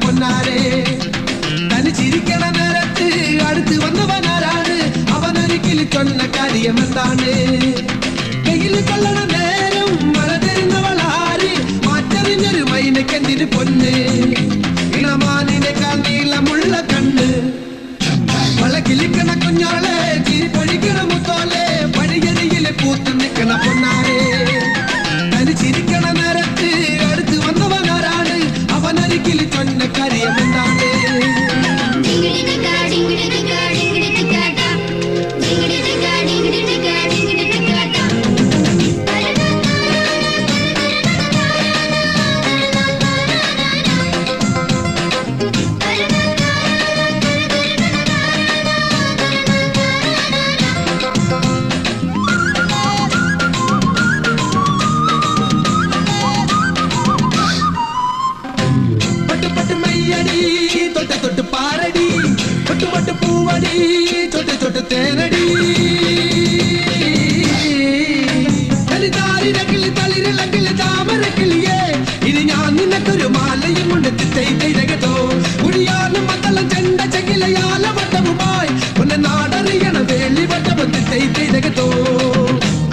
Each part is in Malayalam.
പൊന്നാരെ തനിച്ചിരിക്കണ നേരത്ത് അടുത്ത് വന്നവനാരാണ് അവനൊരിക്കലും ചൊന്ന കാര്യം എന്താണ് വെയിൽ കൊള്ളണ നേരം മഴ തരുന്നവളാര് മാറ്ററിഞ്ഞൊരു മൈനക്കെന്തിന് പൊന്ന് ഇളമാനിനേക്കാൾ നീളമുള്ള കണ്ണ് വളകിലിക്കണ കുഞ്ഞോളെ ചിരി പൊഴിക്കണ മുത്തോലെ വഴിയരികിലെ പൂത്ത് നിൽക്കണ പൊന്നാരെ തനിച്ചിരിക്കണ നേരത്ത് അടുത്ത് വന്നവനാരാണ് അവനൊരിക്കലും ചൊന്ന കാര്യം എന്താണ്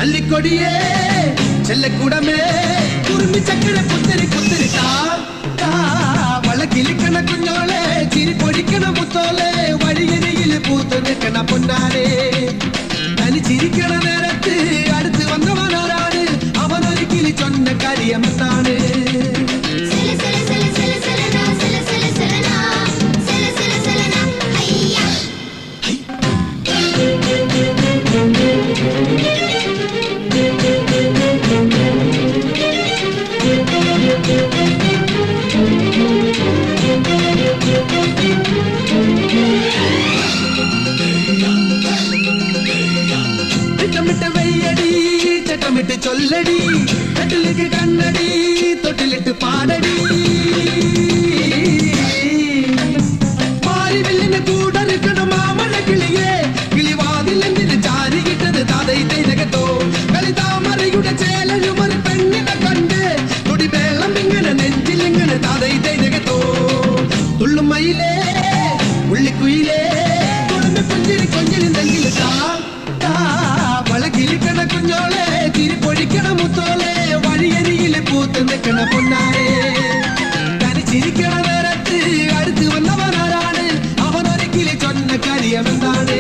അല്ലിക്കൊടിയേ ചെല്ലക്കൂടമേ കുറുമ്പി ചക്കര കുത്തിരി കുത്തിരി വളക്കിലിക്കണ കുഞ്ഞോളെ ചിരി പൊടിക്കണ മുത്തോലെ വഴിയരികിൽ പൂത്ത് നിൽക്കണ പൊന്നാരെ തനിച്ചിരിക്കണ നേരത്ത് അടുത്ത് വന്നവനാരാണ് അവനൊരിക്കലും ചൊന്ന കാര്യം എന്താണ് ചട്ടമിട്ട് ചൊല്ലടി കട്ടിലേക്ക് കണ്ണടി തൊട്ടിലിട്ട് പാടടി മാരിവില്ലിന് കൂടറിക്കണ മാമഴ കിളിയെ കിളിവാതിലെന്തിന് ചാരി കിട്ടത് താതൈ തൈതകത്തോ കളിതാമരയുടെ ചേലൊരു പെണ്ണിനെ കണ്ട് തുടി വേളം ഇങ്ങനെ നെഞ്ചിലിങ്ങനെ താതൈ തൈതകത്തോ തുള്ളുമയിലേ ഉള്ളിക്കുയിലേ കുടുംബ പുഞ്ചിരി കൊഞ്ചിരുന്നെങ്കിൽ വളകിലിക്കണ കുഞ്ഞോളെ തിരി പൊഴിക്കണ മുത്തോലെ വഴിയരികിലെ പൂത്ത് നിൽക്കണ പൊന്നാരെ തനിച്ചിരിക്കണ നേരത്ത് അടുത്ത് വന്നവനാരാണ് അവനൊരിക്കലും ചൊന്ന കാര്യം എന്താണ്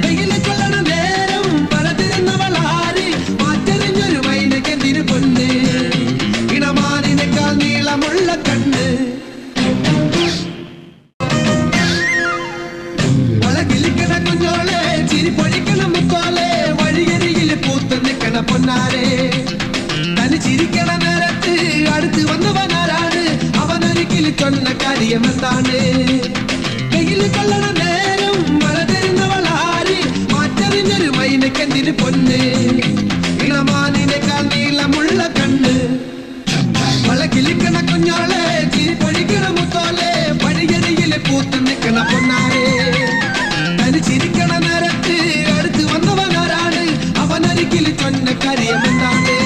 വെയില് കൊള്ളണ നേരം മഴ തരുന്നവളാര് മാറ്ററിഞ്ഞൊരു മൈനക്കെന്തിന് പൊന്ന് ഇണമാനിനേക്കാൾ നീളമുള്ള കണ്ണ് വളകിലിക്കണ കുഞ്ഞോളെ ചിരി പൊഴിക്കണ മുത്തോലെ വഴിയരികിൽ പൂത്ത് നിൽക്കണ പൊന്നാരെ തനിച്ചിരിക്കണ നേരത്ത് അടുത്ത് വന്നവനാരാണ് അവനൊരിക്കലും ചൊന്ന കാര്യം എന്താണ് വെയിൽ കൊള്ളണ നേരം മഴ തരുന്നവളാര് മാറ്ററിഞ്ഞൊരു മൈനക്കെന്തിന് പൊന്ന് ഇളമാനിനേക്കാൾ നീളമുള്ള കണ്ണ് വളകിലിക്കണ കുഞ്ഞോളെ ചിരി പൊഴിക്കണ മുത്തോലെ വഴിയരികിൽ പൂത്ത് നിൽക്കണ പൊന്നാരെ തനിച്ചിരിക്കണ നേരത്ത് അടുത്ത് വന്നവനാരാണ് അവനൊരിക്കലും ചൊന്ന കാര്യം എന്താണ്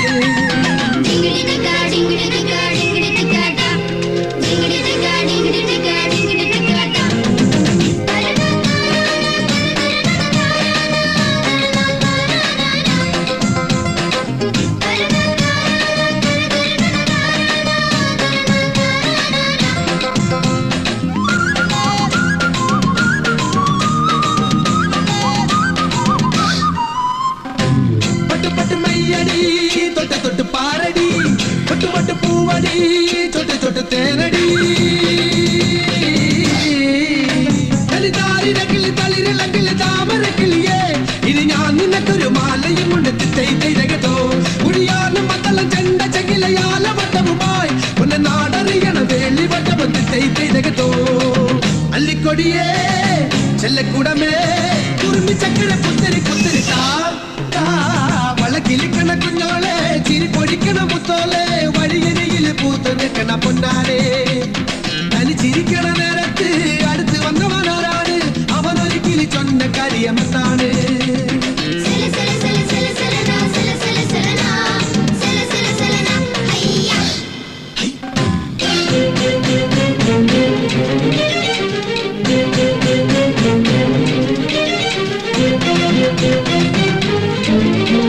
തൊട്ട് പാരടി പൊട്ട് പൊട്ട് പൂവടി ചൊട്ട് ചൊട്ട് തേനടി തളിരിളക്കിളി താമര കിളിയേ ഇനി ഞാൻ നിനക്കൊരു മാലയും കൊണ്ട് തിത്തൈതകത്തോ കുഴിയാനും മത്തളം ചെണ്ട ചകിലയാല വട്ടവുമായി ഒന്ന് നാടറിയണ വേളി വട്ടം തിത്തൈതകത്തോ അല്ലിക്കൊടിയേ ചെല്ലക്കൂടമേ കുറുമ്പി ചക്കര കുത്തിരി കുത്തിരി വളകിലിക്കണ കുഞ്ഞോളെ ചിരി പൊടിക്കണ മുത്തോലെ വഴിയരികിൽ പൂത്ത് നിൽക്കണ പൊന്നാരെ തനിച്ചിരിക്കണ നേരത്ത് അടുത്ത് വന്നവനാരാണ് അവനൊരിക്കലും ചൊന്ന കാര്യം എന്താണ് छोटे